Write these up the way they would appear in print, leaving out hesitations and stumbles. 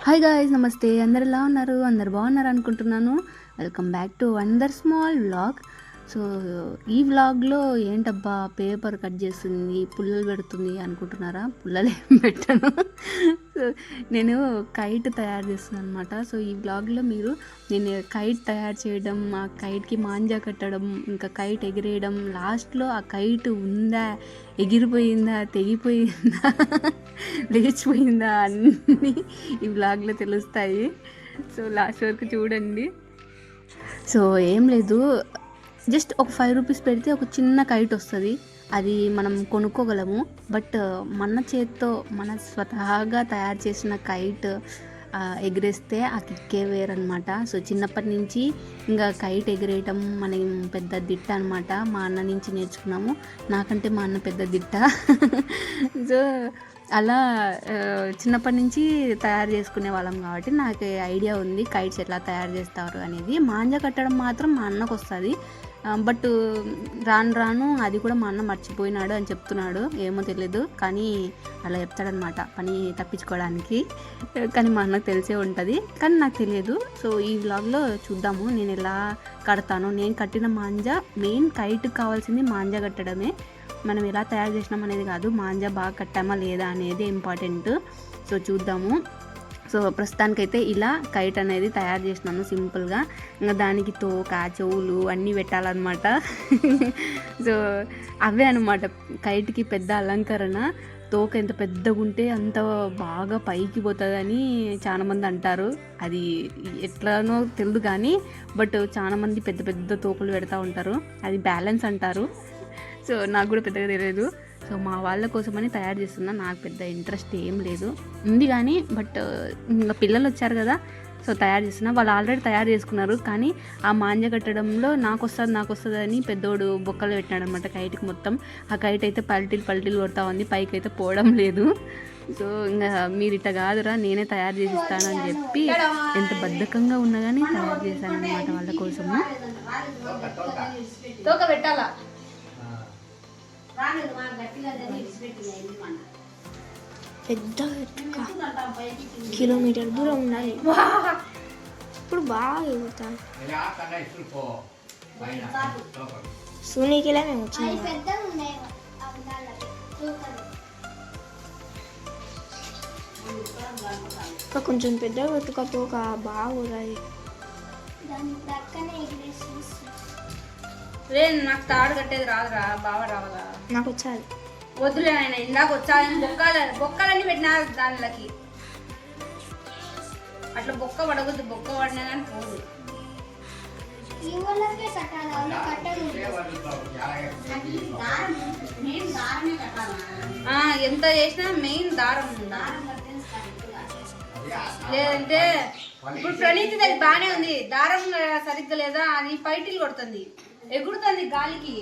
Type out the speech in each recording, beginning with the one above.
Hi guys, నమస్తే. అందరు ఎలా ఉన్నారు? అందరు బాగున్నారు అనుకుంటున్నాను. Welcome back to wonder small vlog. So ఈ వ్లాగ్లో ఏంటబ్బా పేపర్ కట్ చేస్తుంది, పుల్లలు పెడుతుంది అనుకుంటున్నారా? పుల్లలు ఏం పెట్టాను. సో నేను కైట్ తయారు చేస్తున్నాను అనమాట. సో ఈ వ్లాగ్లో మీరు నేను కైట్ తయారు చేయడం, ఆ కైట్కి మాంజా కట్టడం, ఇంకా కైట్ ఎగిరేయడం, లాస్ట్లో ఆ కైట్ ఉందా, ఎగిరిపోయిందా, తెగిపోయిందా, లేచిపోయిందా అన్నీ ఈ వ్లాగ్లో తెలుస్తాయి. సో లాస్ట్ వరకు చూడండి. సో ఏం లేదు, జస్ట్ ఒక 5 రూపీస్ పెడితే ఒక చిన్న కైట్ వస్తుంది. అది మనం కొనుక్కోగలము. బట్ మన చేత్తో మన స్వతహాగా తయారు చేసిన కైట్ ఎగిరేస్తే ఆ కిక్కే వేరనమాట. సో చిన్నప్పటి నుంచి ఇంకా కైట్ ఎగిరేయటం మనం పెద్ద దిట్ట అనమాట. మా అన్న నుంచి నేర్చుకున్నాము. నాకంటే మా అన్న పెద్ద దిట్ట. సో అలా చిన్నప్పటి నుంచి తయారు చేసుకునే వాళ్ళం కాబట్టి నాకు ఐడియా ఉంది కైట్స్ ఎట్లా తయారు చేస్తారు అనేది. మాంజా కట్టడం మాత్రం మా అన్నకు వస్తుంది. బట్ రాను రాను అది కూడా మా అన్న మర్చిపోయినాడు అని చెప్తున్నాడు. ఏమో తెలియదు, కానీ అలా చెప్తాడనమాట పని తప్పించుకోవడానికి. కానీ మా అన్నకు తెలిసే ఉంటుంది, కానీ నాకు తెలియదు. సో ఈ వ్లాగ్లో చూద్దాము నేను ఎలా కడతాను. నేను కట్టిన మాంజా, మెయిన్ కైట్కి కావాల్సింది మాంజా కట్టడమే. మనం ఎలా తయారు చేసినాం అనేది కాదు, మాంజా బాగా కట్టామా లేదా అనేది ఇంపార్టెంట్. సో చూద్దాము. సో ప్రస్తుతానికైతే ఇలా కైట్ అనేది తయారు చేసినాను సింపుల్గా. ఇంకా దానికి తోక, చెవులు అన్నీ పెట్టాలన్నమాట. సో అవే అనమాట కైట్కి పెద్ద అలంకరణ. తోక ఎంత పెద్దగా ఉంటే అంత బాగా పైకి పోతుందని చాలామంది అంటారు. అది ఎట్లానో తెలియదు కానీ, బట్ చాలామంది పెద్ద పెద్ద తోకలు పెడతా ఉంటారు. అది బ్యాలెన్స్ అంటారు. సో నాకు కూడా పెద్దగా తెలియదు. సో మా వాళ్ళ కోసమని తయారు చేస్తున్నా. నాకు పెద్ద ఇంట్రెస్ట్ ఏం లేదు, ఉంది కానీ బట్ ఇంకా పిల్లలు వచ్చారు కదా, సో తయారు చేస్తున్నా. వాళ్ళు ఆల్రెడీ తయారు చేసుకున్నారు, కానీ ఆ మాంజ కట్టడంలో నాకు వస్తుంది అని పెద్దోడు బొక్కలు పెట్టినాడు అనమాట కైట్కి మొత్తం. ఆ కైట్ అయితే పల్టీలు కొడతా ఉంది, పైకి అయితే పోవడం లేదు. సో ఇంకా మీరు ఇట్లా కాదురా, నేనే తయారు చేసి ఇస్తానని చెప్పి ఎంత బద్ధకంగా ఉన్నా కానీ తయారు చేశాను అనమాట వాళ్ళ కోసము. పెద్ద కిలోమీటర్ దూరం ఉండాలి. ఇప్పుడు బాగా ఎగురుతాను. సూనీకిలా మేము వచ్చినాము. కొంచెం పెద్దగా పెట్టుకపోక బాగా ఊరాలి. నాకు తాడు కట్టేది రాదురా, బాగా రావాలా? నాకు వచ్చాది. వద్దులే ఆయన, ఇందాక వచ్చాదని బొక్కలన్నీ పెట్టినారు దానిలోకి. అట్లా బొక్క పడవద్దు, బొక్క పడినా కానీ పోదు. ఎంత చేసినా మెయిన్ దారం ఉందా, లేదంటే ఇప్పుడు ప్రణీతి దగ్గర బాగానే ఉంది, దారం సరిగ్గా లేదా, అది పైటిల్ కొడుతుంది, ఎగురుతుంది గాలికి,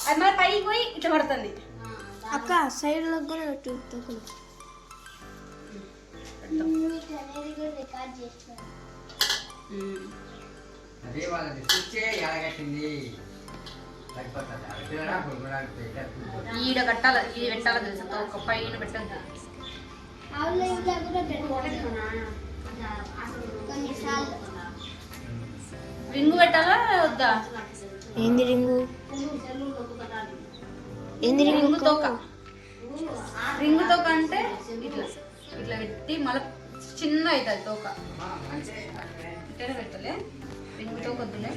అది మరి పైకి పోయి ఇట్లా పడుతుంది. అక్క సైడ్ లో కూడా ఈడ కట్టాలి, ఇది పెట్టాలి తెలుసా, ఒక పైన పెట్టద్దు. రింగు పెట్టాలా వద్దా? ఏంది రింగు? ఏంది రింగు తోక? రింగు తోక అంటే ఇట్లా ఇట్లా పెట్టి మళ్ళీ చిన్న అవుతుంది తోక. ఇట్లా పెట్టలే, రింగు తోక వద్దులే.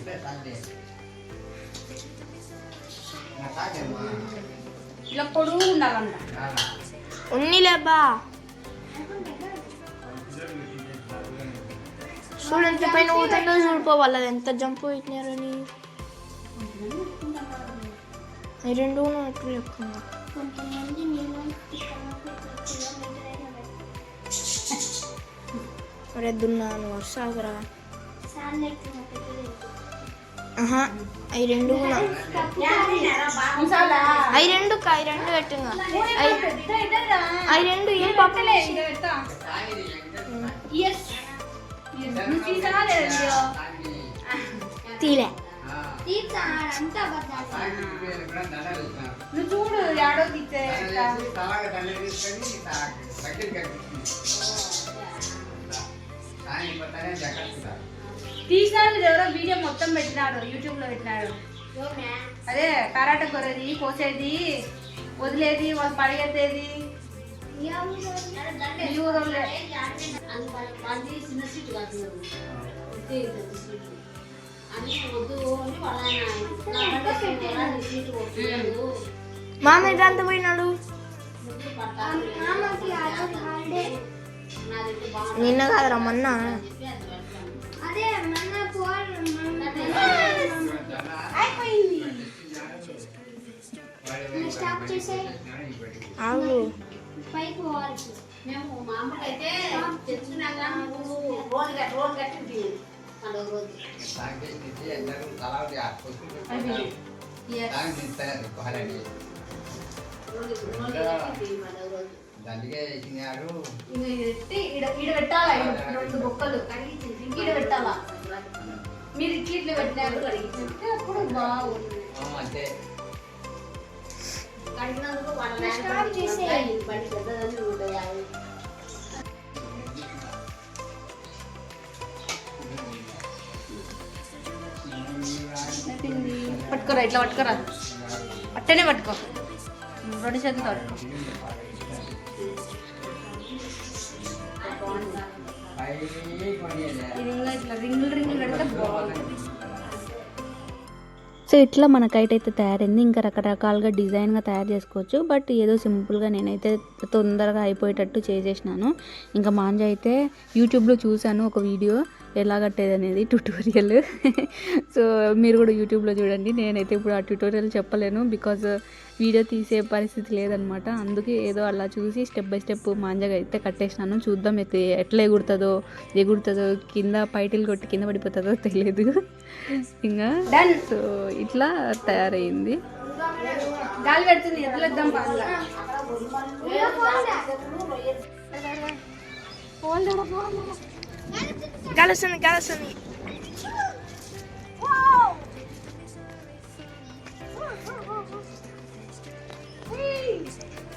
ఇలా పొడుగు ఉండాలంట. ఉన్నిలేబా చూడండి పైన ఊతంలో చూడిపోవాలి. అది ఎంత జంప్ పెట్టినారని. ఈ రెండు ఎప్పుడు ఎక్కువ రెద్దున్నాను వర్షాగరా. అవి రెండు పెట్టింగా. అవి రెండు ఏం పాపలే తీలే. నువ్వు చూడు యాడో తీసే తీసినాడు ఎవరో వీడియో మొత్తం పెట్టినాడు, యూట్యూబ్ లో పెట్టినాడు. అదే కరాట కొరేది, కోసేది, వదిలేది, వాళ్ళు పడిగేది. ఈ ఊరోళ్ళే. మామ ఎంత పోయినాడు? నిన్న కాదురా మొన్న. ఆగు. మేము మామూలుగా అయితే తెచ్చుకున్నాక రోల్ కట్టింది ఈడ పెట్టాలా, 2 బొక్కలు ఈడ పెట్టాలా. మీరు ఇట్లా పెట్టినారు అప్పుడు బాగుంది. కడిగినందుకు వాళ్ళ పడి పెద్దదని 150. పట్టుకోరా, ఇట్లా పట్టుకోరా, అట్టనే పట్టుకో, 2 చేతులతో పట్టుకో. ఇది ఇంకా ఇట్లా రింగులు పెడితే బాగుంది. సో ఇట్లా మన కైట్ అయితే తయారైంది. ఇంకా రకరకాలుగా డిజైన్గా తయారు చేసుకోవచ్చు, బట్ ఏదో సింపుల్గా నేనైతే తొందరగా అయిపోయేటట్టు చేసేసినాను. ఇంకా మాంజ అయితే యూట్యూబ్లో చూశాను ఒక వీడియో ఎలా కట్టేది అనేది ట్యూటోరియల్. సో మీరు కూడా యూట్యూబ్లో చూడండి. నేనైతే ఇప్పుడు ఆ ట్యూటోరియల్ చెప్పలేను, బికాజ్ వీడియో తీసే పరిస్థితి లేదనమాట. అందుకే ఏదో అలా చూసి స్టెప్ బై స్టెప్ మాంజగా అయితే కట్టేసినాను. చూద్దాం ఎట్లా ఎగురుతుందో కింద పైటిల్ కొట్టి కింద పడిపోతుందో తెలియదు. ఇంకా డన్. సో ఇట్లా తయారైంది. గాలి పెడుతుంది, ఎదులేద్దాం. కలుస్తుంది.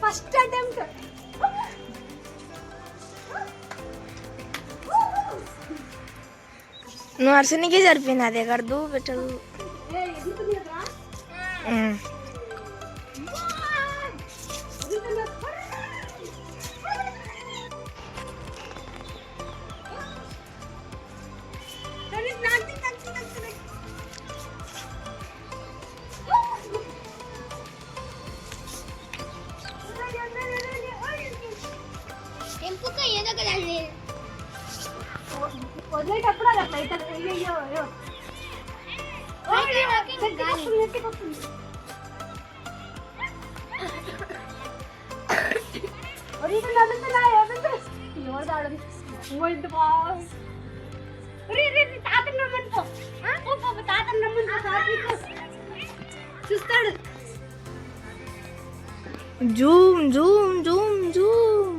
First attempt. నువ్వు అర్సనికే సరిపోయింది, అదే కడదు పెట్టదు. వదిలేటప్పుడు అది అట్లా అవుతుంది. అయ్యో చూస్తాడు. Zoom Zoom Zoom Zoom.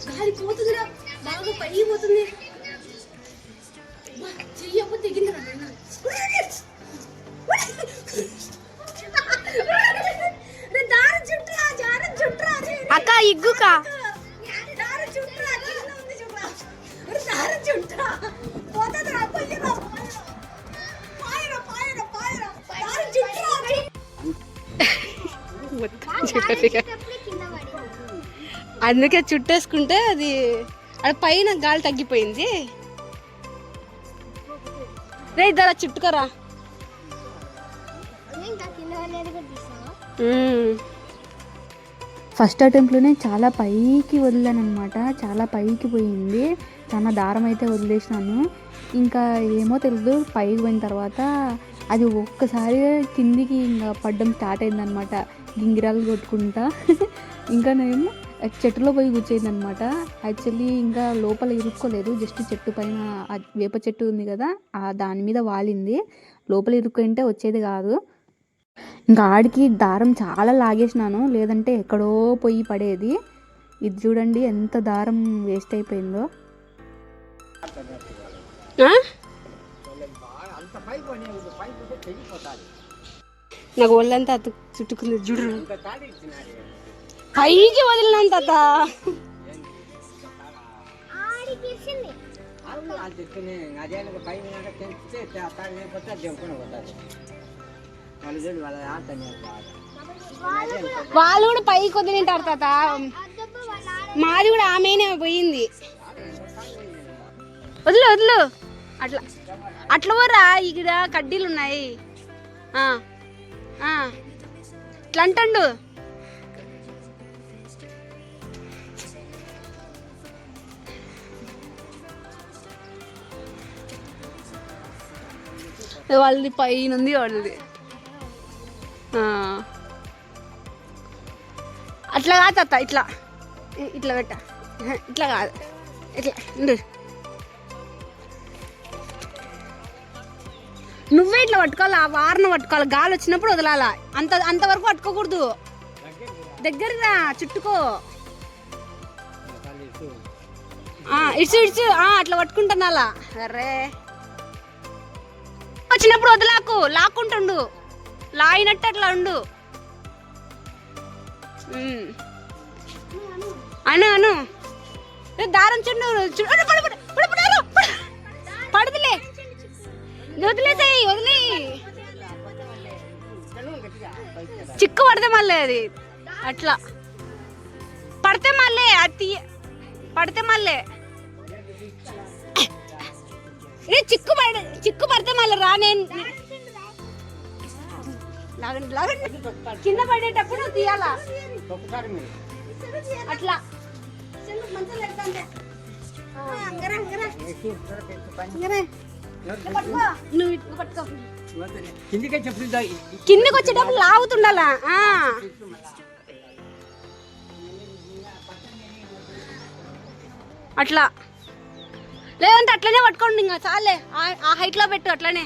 గాలి పోతుందిరా, బాగా పైకి పోతుంది. చెయ్యప్ప తెగిందిరా. అక్క ఇగ్గుకా అందుకే చుట్టేసుకుంటే అది పైన గాలి తగ్గిపోయింది. రే ఇద్దరు చుట్టుకోరా. ఫస్ట్ అటెంప్ట్లోనే చాలా పైకి వదిలాను అనమాట. చాలా పైకి పోయింది, చాలా దారం అయితే వదిలేసినాను. ఇంకా ఏమో తెలియదు, పైకి పోయిన తర్వాత అది ఒక్కసారి కిందికి ఇంకా పడ్డం స్టార్ట్ అయిందనమాట, గింగిరాలు కొట్టుకుంటా. ఇంకా నేను చెట్టులో పోయి కూర్చోయింది అనమాట. యాక్చువల్లీ ఇంకా లోపల ఇరుక్కోలేదు, జస్ట్ చెట్టు పైన వేప చెట్టు ఉంది కదా, దాని మీద వాలింది. లోపల ఇరుక్కుంటే వచ్చేది కాదు. ఇంకా ఆడికి దారం చాలా లాగేసినాను, లేదంటే ఎక్కడో పోయి పడేది. ఇది చూడండి ఎంత దారం వేస్ట్ అయిపోయిందో. నాకు ఒళ్ళంతా చుట్టుకుంది చూడు, పైకి వదిలినాను తాత. వాళ్ళు కూడా పైకి వదిలింటారు తాత, మాది కూడా ఆమెనే పోయింది. వదిలు వదిలు, అట్లా అట్లా పోరా, ఇక్కడ కడ్డీలు ఉన్నాయి. ఇట్లా అంటాడు. వాళ్ళది పైన ఉంది, వాళ్ళది అట్లా కాదు తాత, ఇట్లా ఇట్లా పెట్ట, ఇట్లా కాదు, ఇట్లా ఉండు. నువ్వే ఇట్లా పట్టుకోవాలి, ఆ వారన పట్టుకోవాలి, గాలి వచ్చినప్పుడు వదలాలా, అంతవరకు పట్టుకోకూడదు. దగ్గరగా చుట్టుకో, ఇడ్చు ఇడ్చు, అట్లా పట్టుకుంటున్నా. అర్రే వచ్చినప్పుడు వదలాకు, లాక్కుంటుండు, లాగినట్టు అట్లా ఉండు. అను అను, దారం చుండు, పడదులే, వదిలేసాయి, వదిలే. చిక్కు పడితే మళ్ళీ అది అట్లా పడితే మళ్ళీ అది పడితే మళ్ళీ చిక్కు పడితే మళ్ళీ రానే కింద పడేటప్పుడు తీయాలా అట్లా. కిందకి వచ్చేటప్పుడు లాగుతుండాలా. అట్లా లేదంటే అట్లనే పట్టుకోండి, ఇంకా చాలే, ఆ హైట్ లో పెట్టు అట్లనే.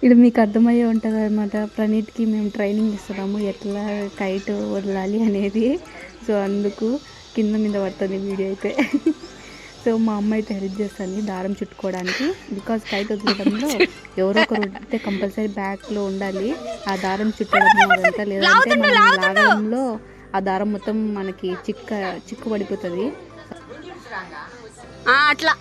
ఇది మీకు అర్థమయ్యే ఉంటుంది అనమాట. ప్రణీత్కి మేము ట్రైనింగ్ ఇస్తున్నాము ఎట్లా కైట్ వదలాలి అనేది. సో అందుకు కింద మీద పడుతుంది వీడియో అయితే. సో మా అమ్మ అయితే హెల్ప్ చేస్తుంది దారం చుట్టుకోవడానికి. బికాజ్ కైట్ వదిలేయడంలో ఎవరో ఒకరు ఉంటే కంపల్సరీ బ్యాక్లో ఉండాలి ఆ దారం చుట్టడం అదంతా. లేదంటే మనం లాగడంలో ఆ దారం మొత్తం మనకి చిక్కు పడిపోతుంది. అట్లా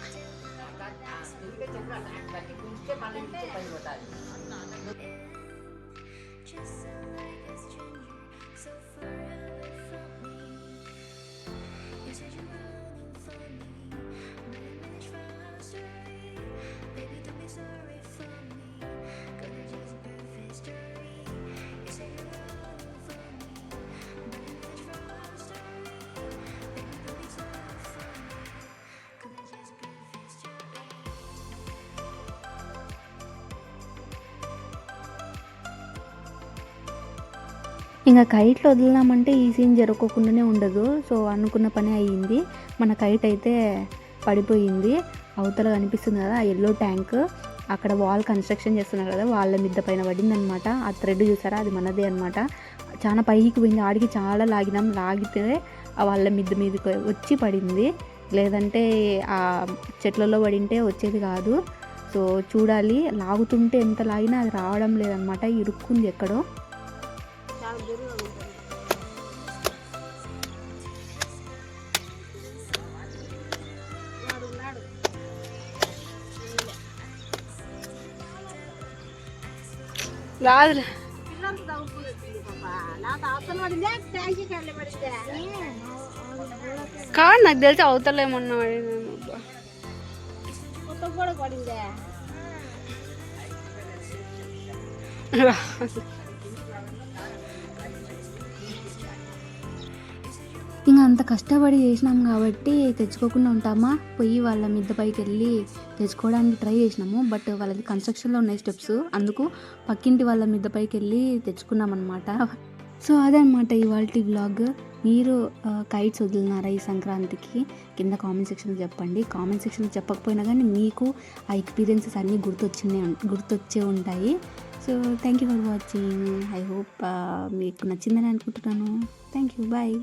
ఇంకా కైట్లో వదిలినామంటే ఈ సీన్ జరగకుండానే ఉండదు. సో అనుకున్న పని అయ్యింది. మన కైట్ అయితే పడిపోయింది. అవతల కనిపిస్తుంది కదా ఆ ఎల్లో ట్యాంక్, అక్కడ వాల్ కన్స్ట్రక్షన్ చేస్తున్నారు కదా, వాళ్ళ మిద్ద పైన పడింది అనమాట. ఆ థ్రెడ్ చూసారా, అది మనదే అనమాట. చాలా పైకి పోయింది, ఆడికి చాలా లాగితే వాళ్ళ మిద్ద మీదకి వచ్చి పడింది. లేదంటే ఆ చెట్లలో పడింటే వచ్చేది కాదు. సో చూడాలి, లాగుతుంటే ఎంత లాగినా అది రావడం లేదనమాట, ఇరుక్కుంది ఎక్కడో. రాదు కాదు, నాకు తెలిసి అవతల ఏమన్నా పడిందే. ఇంకా అంత కష్టపడి చేసినాం కాబట్టి తెచ్చుకోకుండా ఉంటామా, పోయి వాళ్ళ మిద్ద పైకి వెళ్ళి తెచ్చుకోవడానికి ట్రై చేసినాము. బట్ వాళ్ళది కన్స్ట్రక్షన్లో ఉన్నాయి స్టెప్స్, అందుకు పక్కింటి వాళ్ళ మిద్ద పైకి వెళ్ళి తెచ్చుకున్నాం అనమాట. సో అదనమాట ఇవాళ వ్లాగ్. మీరు కైట్స్ వదిలినారా ఈ సంక్రాంతికి? కింద కామెంట్ సెక్షన్లో చెప్పండి. కామెంట్ సెక్షన్లో చెప్పకపోయినా కానీ మీకు ఆ ఎక్స్పీరియన్సెస్ అన్నీ గుర్తొచ్చే ఉంటాయి. So thank you for watching. I hope మీకు నచ్చిందని అనుకుంటున్నాను. Thank you, bye.